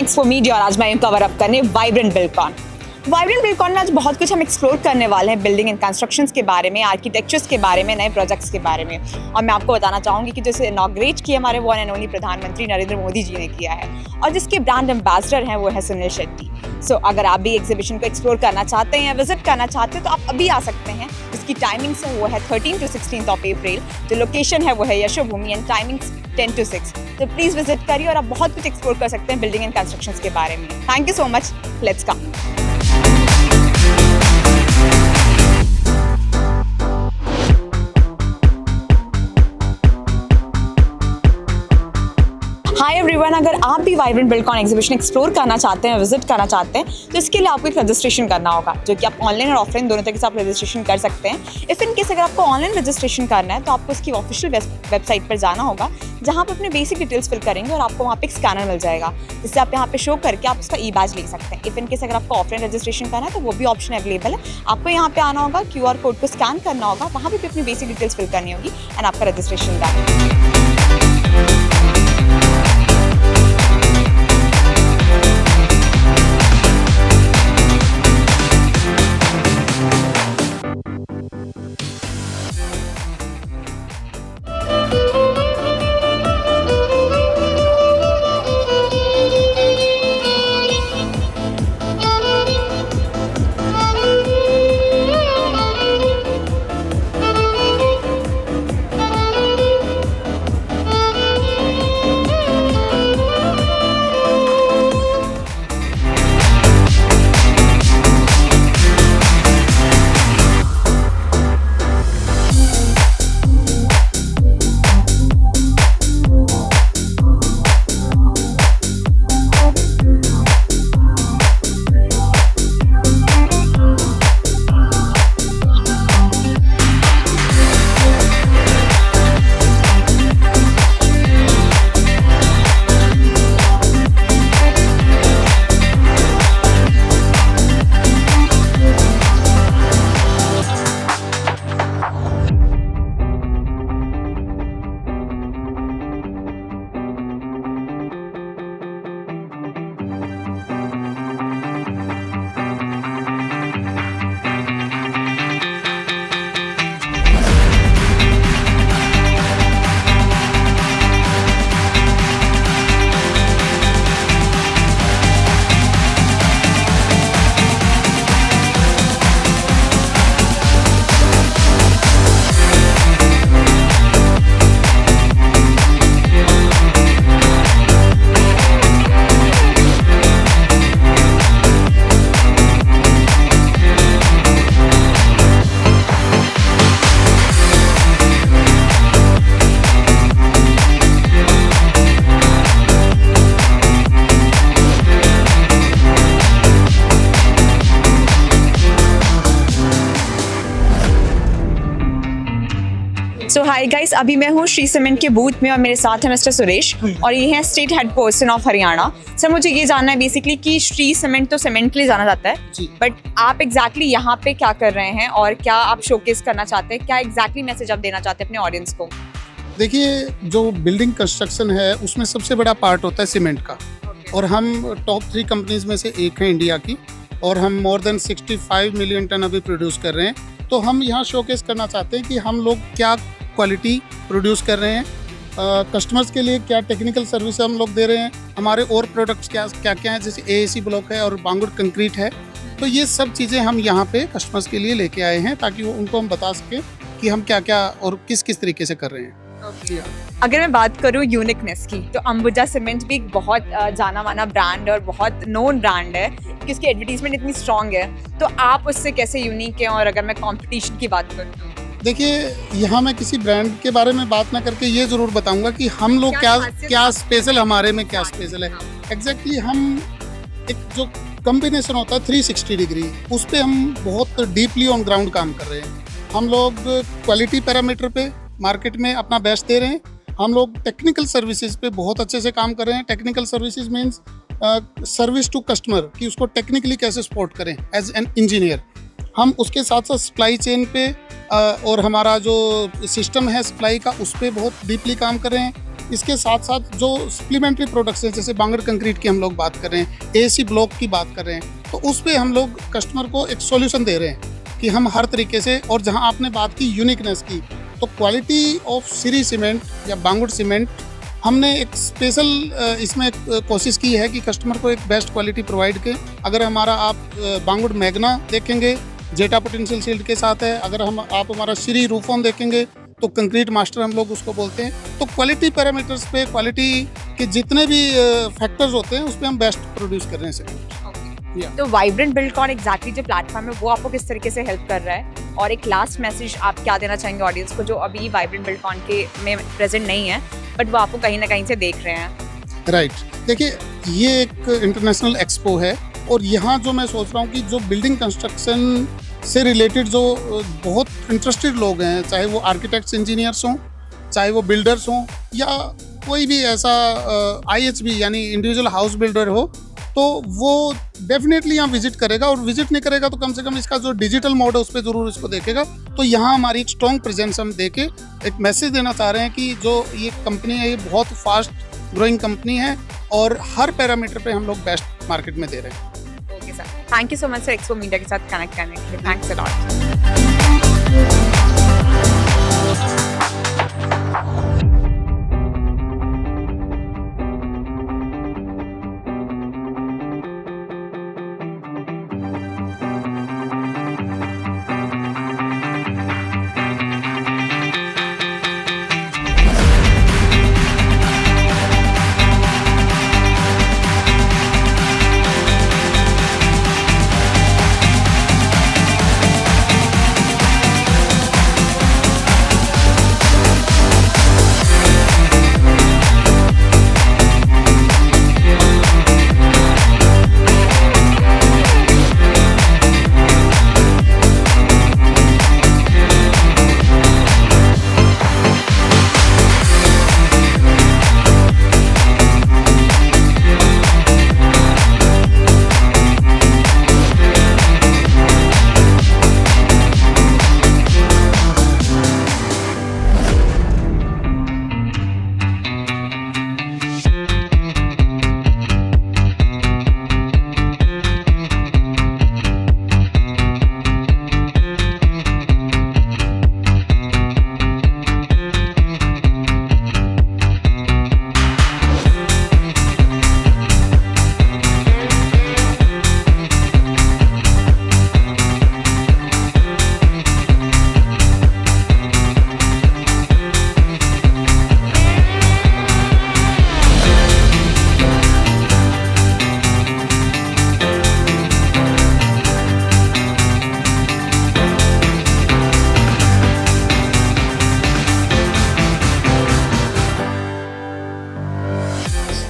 Thanks for media. और आज मैं कवर अप करने वाइब्रेंट बिल्डकॉन में आज बहुत कुछ हम एक्सप्लोर करने वाले हैं, बिल्डिंग एंड कंस्ट्रक्शंस के बारे में, आर्किटेक्चर्स के बारे में, नए प्रोजेक्ट्स के बारे में। और मैं आपको बताना चाहूँगी कि जैसे इनॉग्रेट किया हमारे वन एंड ओनली प्रधानमंत्री नरेंद्र मोदी जी ने किया है, और जिसके ब्रांड एम्बेसडर हैं वो है सुनील शेट्टी। सो अगर आप भी एग्जीबिशन को एक्सप्लोर करना चाहते हैं या विजिट करना चाहते हैं तो आप अभी आ सकते हैं। इसकी टाइमिंग्स है वो है 13 to 16 ऑफ अप्रैल। जो लोकेशन है वो है यशोभूमि एंड टाइमिंग्स 10 to 6। तो प्लीज़ विजिट करिए और आप बहुत कुछ एक्सप्लोर कर सकते हैं बिल्डिंग एंड कंस्ट्रक्शंस के बारे में। Thank you so much, let's come. Hi everyone, अगर आप भी वाइब्रेंट बिल्डकॉन एग्जीबिशन एक्सप्लोर करना चाहते हैं, विजिट करना चाहते हैं, तो इसके लिए आपको एक रजिस्ट्रेशन करना होगा, जो कि आप ऑनलाइन और ऑफलाइन दोनों तरीके से आप रजिस्ट्रेशन कर सकते हैं। इफ़ इन केस अगर आपको ऑनलाइन रजिस्ट्रेशन करना है तो आपको उसकी ऑफिशियल वेबसाइट पर जाना होगा, जहाँ पर अपने बेसिक डिटेल्स फिल करेंगे और आपको वहाँ पे एक स्कैनर मिल जाएगा, जिससे आप यहाँ पे शो करके आप उसका ई बैज ले सकते हैं। इफ़ इन केस अगर आपको ऑफलाइन रजिस्ट्रेशन करना है तो वो भी ऑप्शन अवेलेबल है। आपको यहाँ पे आना होगा, QR कोड को स्कैन करना होगा, वहाँ पे भी अपनी बेसिक डिटेल्स फिल करनी होगी एंड आपका रजिस्ट्रेशन डन। सो हाय गाइस, अभी मैं हूँ श्री सीमेंट के बूथ में और मेरे साथ है मिस्टर सुरेश और ये हैं state head person of Haryana. Sir, मुझे ये जानना है बेसिकली कि श्री सीमेंट तो सीमेंट के लिए जाना जाता है, बट आप एग्जैक्टली यहाँ पे क्या कर रहे हैं और क्या आप शोकेस करना चाहते हैं, क्या एग्जैक्टली मैसेज आप देना चाहते हैं अपने ऑडियंस को? देखिए, जो बिल्डिंग कंस्ट्रक्शन है उसमें सबसे बड़ा पार्ट होता है सीमेंट का, और हम टॉप 3 कंपनीज में से एक हैं इंडिया की, और हम मोर देन 65 मिलियन टन अभी प्रोड्यूस कर रहे हैं। तो हम यहाँ शोकेस करना चाहते हैं कि हम लोग क्या क्वालिटी प्रोड्यूस कर रहे हैं, कस्टमर्स के लिए क्या टेक्निकल सर्विस हम लोग दे रहे हैं, हमारे और प्रोडक्ट्स क्या क्या हैं, जैसे AAC ब्लॉक है और बांगुर कंक्रीट है। तो ये सब चीज़ें हम यहाँ पे कस्टमर्स के लिए लेके आए हैं ताकि वो उनको हम बता सकें कि हम क्या क्या और किस किस तरीके से कर रहे हैं। अगर मैं बात करूँ यूनिकनेस की, तो अंबुजा सीमेंट भी एक बहुत जाना माना ब्रांड और बहुत नोन ब्रांड है कि उसकी एडवर्टीजमेंट इतनी स्ट्रॉन्ग है, तो आप उससे कैसे यूनिक हैं? और अगर मैं कंपटीशन की बात करूँ तो देखिए, यहाँ मैं किसी ब्रांड के बारे में बात ना करके ये ज़रूर बताऊंगा कि हम लोग क्या स्पेशल, हमारे में क्या स्पेशल है। एग्जैक्टली हम एक जो कॉम्बिनेशन होता है 360 डिग्री, उस पर हम बहुत डीपली ऑन ग्राउंड काम कर रहे हैं। हम लोग क्वालिटी पैरामीटर पे मार्केट में अपना बेस्ट दे रहे हैं। हम लोग टेक्निकल सर्विसेज पे बहुत अच्छे से काम कर रहे हैं। Technical services means service to customer, कि उसको टेक्निकली कैसे सपोर्ट करें एज एन इंजीनियर। हम उसके साथ साथ सप्लाई चेन पे और हमारा जो सिस्टम है सप्लाई का, उस पर बहुत डीपली काम कर रहे हैं। इसके साथ साथ जो सप्लीमेंट्री प्रोडक्ट्स हैं, जैसे बांगड़ कंक्रीट की हम लोग बात कर रहे हैं, एसी ब्लॉक की बात कर रहे हैं, तो उस पे हम लोग कस्टमर को एक सॉल्यूशन दे रहे हैं कि हम हर तरीके से। और जहां आपने बात की यूनिकनेस की, तो क्वालिटी ऑफ श्री सीमेंट या बांगुड़ सीमेंट, हमने एक स्पेशल इसमें एक कोशिश की है कि कस्टमर को एक बेस्ट क्वालिटी प्रोवाइड के। अगर हमारा आप बांगुड़ मैग्ना देखेंगे, जेटा पोटेंशियल शील्ड के साथ है। अगर आप हमारा श्री रूफॉन देखेंगे तो कंक्रीट मास्टर हम लोग उसको बोलते हैं। तो क्वालिटी पैरामीटर्स पे, क्वालिटी के जितने भी फैक्टर्स होते हैं उस पर हम बेस्ट प्रोड्यूस कर रहे हैं। तो वाइब्रेंट बिल्डकॉन एग्जैक्टली जो प्लेटफॉर्म है वो आपको किस तरीके से हेल्प कर रहा है, और एक लास्ट मैसेज आप क्या देना चाहेंगे ऑडियंस को जो अभी वाइब्रेंट बिल्डकॉन के में प्रेजेंट नहीं है बट वो आपको कहीं ना कहीं से देख रहे हैं? राइट, देखिए ये एक इंटरनेशनल एक्सपो है और यहाँ जो मैं सोच रहा हूँ कि जो बिल्डिंग कंस्ट्रक्शन से रिलेटेड जो बहुत इंटरेस्टेड लोग हैं, चाहे वो आर्किटेक्ट्स इंजीनियर्स हों, चाहे वो बिल्डर्स हों, या कोई भी ऐसा IHB यानी इंडिविजुअल हाउस बिल्डर हो, तो वो डेफिनेटली यहाँ विजिट करेगा। और विजिट नहीं करेगा तो कम से कम इसका जो डिजिटल मोड है उस पर ज़रूर इसको देखेगा। तो यहाँ हमारी एक स्ट्रॉन्ग प्रेजेंस हम देके एक मैसेज देना चाह रहे हैं कि जो ये कंपनी है ये बहुत फास्ट ग्रोइंग कंपनी है और हर पैरामीटर पे हम लोग बेस्ट मार्केट में दे रहे हैं। Okay sir, thank you so much sir expo media के साथ कनेक्ट करने के लिए। Thanks a lot.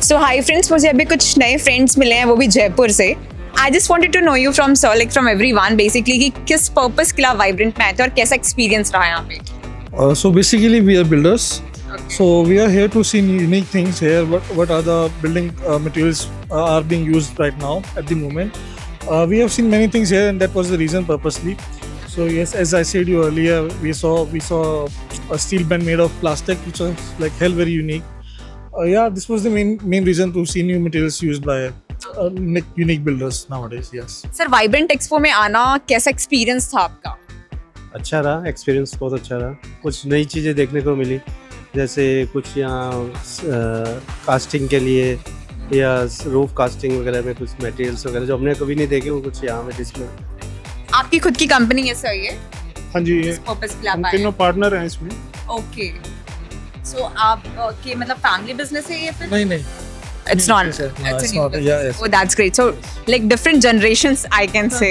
So hi friends, मुझे अभी कुछ नए फ्रेंड्स मिले हैं, वो भी जयपुर से। I just wanted to know you from sir, like from everyone basically, कि किस पर्पस के लिए वाइब्रेंट में आए थे और कैसा एक्सपीरियंस रहा यहाँ पे? So basically we are builders. So we are here to see unique things here. What are the building materials are being used right now at the moment. We have seen many things here and that was the reason purposely. So yes, as I said you earlier, we saw a steel band made of plastic which was like hell very unique. Yeah, this was the main reason to see new materials used by unique builders nowadays. Yes. Sir, vibrant expo में आना कैसा experience था आपका? अच्छा रहा, experience बहुत अच्छा रहा। कुछ नई चीज़ें देखने को मिली, जैसे कुछ यहाँ कास्टिंग के लिए या रूफ कास्टिंग वगैरह में कुछ मटेरियल्स वगैरह जो हमने कभी नहीं देखे, वो कुछ यहाँ में डिस्प्ले। आपकी खुद की कंपनी है सर ये? हाँ जी, इस पर्पस के लिए आप हम आए? तीनों पार्टनर हैं इसमें। ओके, सो आप के मतलब फैमिली बिजनेस है ये फिर? नहीं It's not. It's a- no, It's a it's new not. business. Yeah, yes. Oh, that's great. So, like different generations, I can say.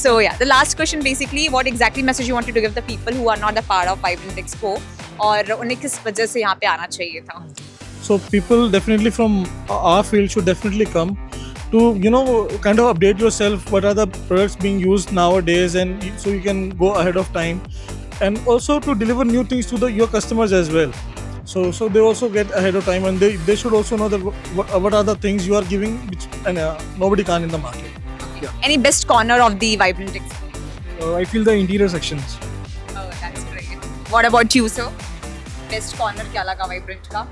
So, yeah, the last question basically, what exactly message you wanted to give the people who are not a part of Vibrant Expo, और उन्हें किस वजह से यहाँ पे आना चाहिए था? So people definitely from our field should definitely come to, you know, kind of update yourself. What are the products being used nowadays, and so you can go ahead of time, and also to deliver new things to your customers as well. So they also get ahead of time, and they should also know that what are the things you are giving which nobody can in the market. Any best corner of the Vibrant Expo? I feel the interior sections. Oh, that's great. What about you, sir? Best corner क्या लगा vibrant का?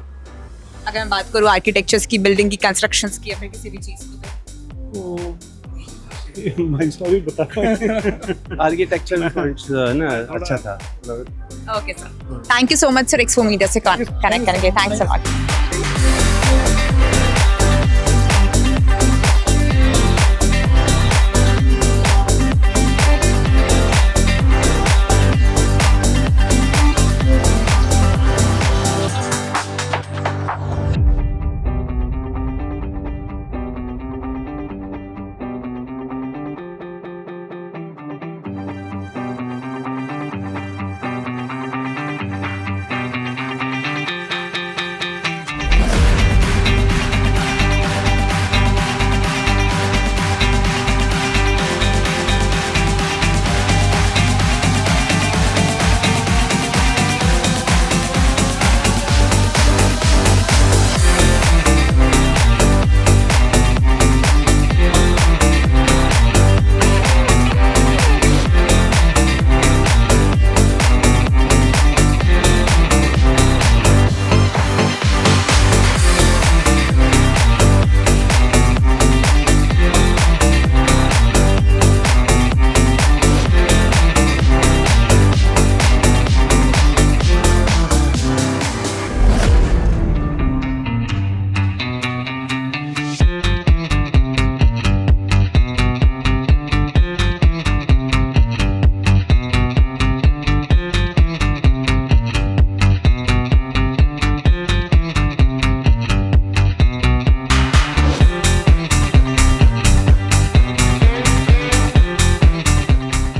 अगर मैं बात करूँ architectures की, building की, constructions की या फिर किसी भी चीज़ की तो मैं स्टोरी बता आर्किटेक्चर ना अच्छा था। Okay sir, thank you so much sir expo media से कनेक्ट करने के लिए। Thanks a lot.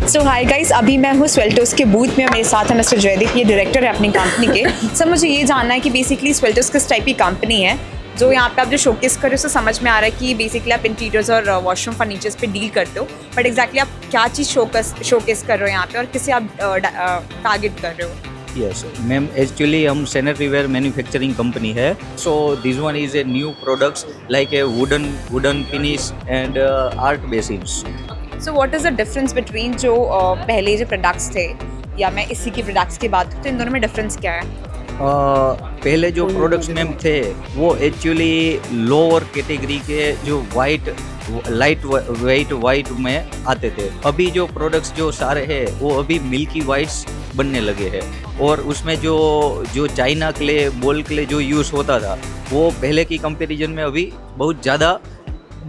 So hi guys, अभी मैं हूँ स्वेल्टोस के बूथ में। मेरे साथ है मिस्टर जयदीप, ये डायरेक्टर है अपनी कंपनी के। सर मुझे ये जानना है कि बेसिकली स्वेल्टोस किस टाइप की कंपनी है, जो यहाँ पे आप जो शोकेस कर रहे हो, उससे समझ में आ रहा है कि बेसिकली आप इंटीरियर्स और वॉशरूम फर्नीचर्स पे डील करते हो, बट एग्जैक्टली आप क्या चीज़ शोकेस कर रहे हो यहाँ पे और किसे आप टारगेट कर रहे हो? यस मैम, एक्चुअली हम सैनिटरी वेयर मैन्युफैक्चरिंग कंपनी है। So this one is a new products like a wooden finish and art basins. So what is the difference between जो पहले जो प्रोडक्ट्स थे या मैं इसी के प्रोडक्ट्स की बात करूँ तो इन दोनों में डिफरेंस क्या है? पहले जो प्रोडक्ट्स मैम थे वो एक्चुअली लोअर कैटेगरी के जो लाइट वेट वाइट में आते थे। अभी जो प्रोडक्ट्स जो सारे हैं वो अभी मिल्की वाइट्स बनने लगे हैं, और उसमें जो चाइना क्ले, बॉल क्ले जो यूज़ होता था वो पहले की कंपैरिजन में अभी बहुत ज़्यादा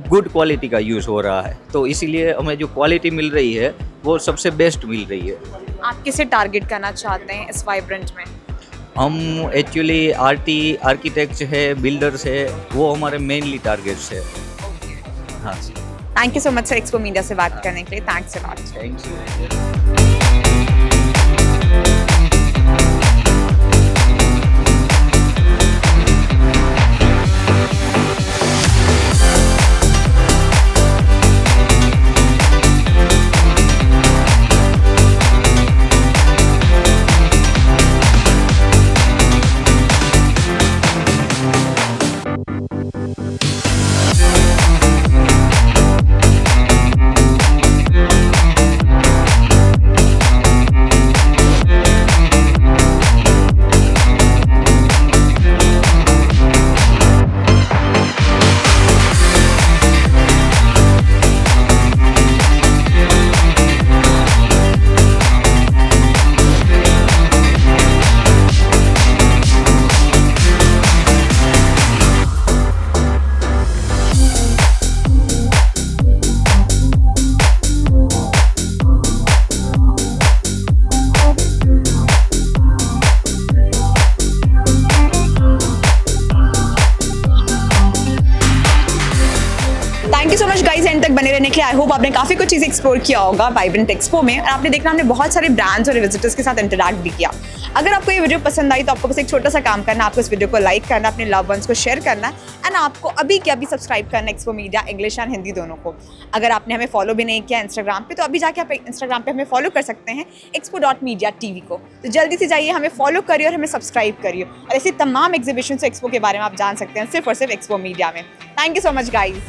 गुड क्वालिटी का यूज़ हो रहा है। तो इसीलिए हमें जो क्वालिटी मिल रही है वो सबसे बेस्ट मिल रही है। आप किसे टारगेट करना चाहते हैं इस वाइब्रेंट में? हम एक्चुअली आर्किटेक्ट्स है, बिल्डर्स है, वो हमारे मेनली टारगेट्स है। हाँ, thank you so much sir expo media से बात करने के लिए। Thanks a lot. Thank you. Thank you so much guys and तक बने रहने के लिए। आई होप आपने काफ़ी कुछ चीज़ एक्सप्लोर किया होगा वाइब्रेंट एक्सपो में, और आपने देखना हमने बहुत सारे ब्रांड्स और विजिटर्स के साथ इंटरैक्ट भी किया। अगर आपको ये वीडियो पसंद आई तो आपको बस एक छोटा सा काम करना है, आपको इस वीडियो को लाइक करना, अपने लव वंस को शेयर करना एंड आपको अभी के अभी सब्सक्राइब करना expo media English and Hindi दोनों को। अगर आपने हमें फॉलो भी नहीं किया इंस्टाग्राम पे तो अभी जाके आप इंस्टाग्राम पे हमें फॉलो कर सकते हैं expo.media TV को। तो जल्दी से जाइए, हमें फॉलो करिए और हमें सब्सक्राइब करिए, और ऐसी तमाम एग्जीबिशन एक्सपो के बारे में आप जान सकते हैं सिर्फ और सिर्फ एक्सपो मीडिया में। Thank you so much guys.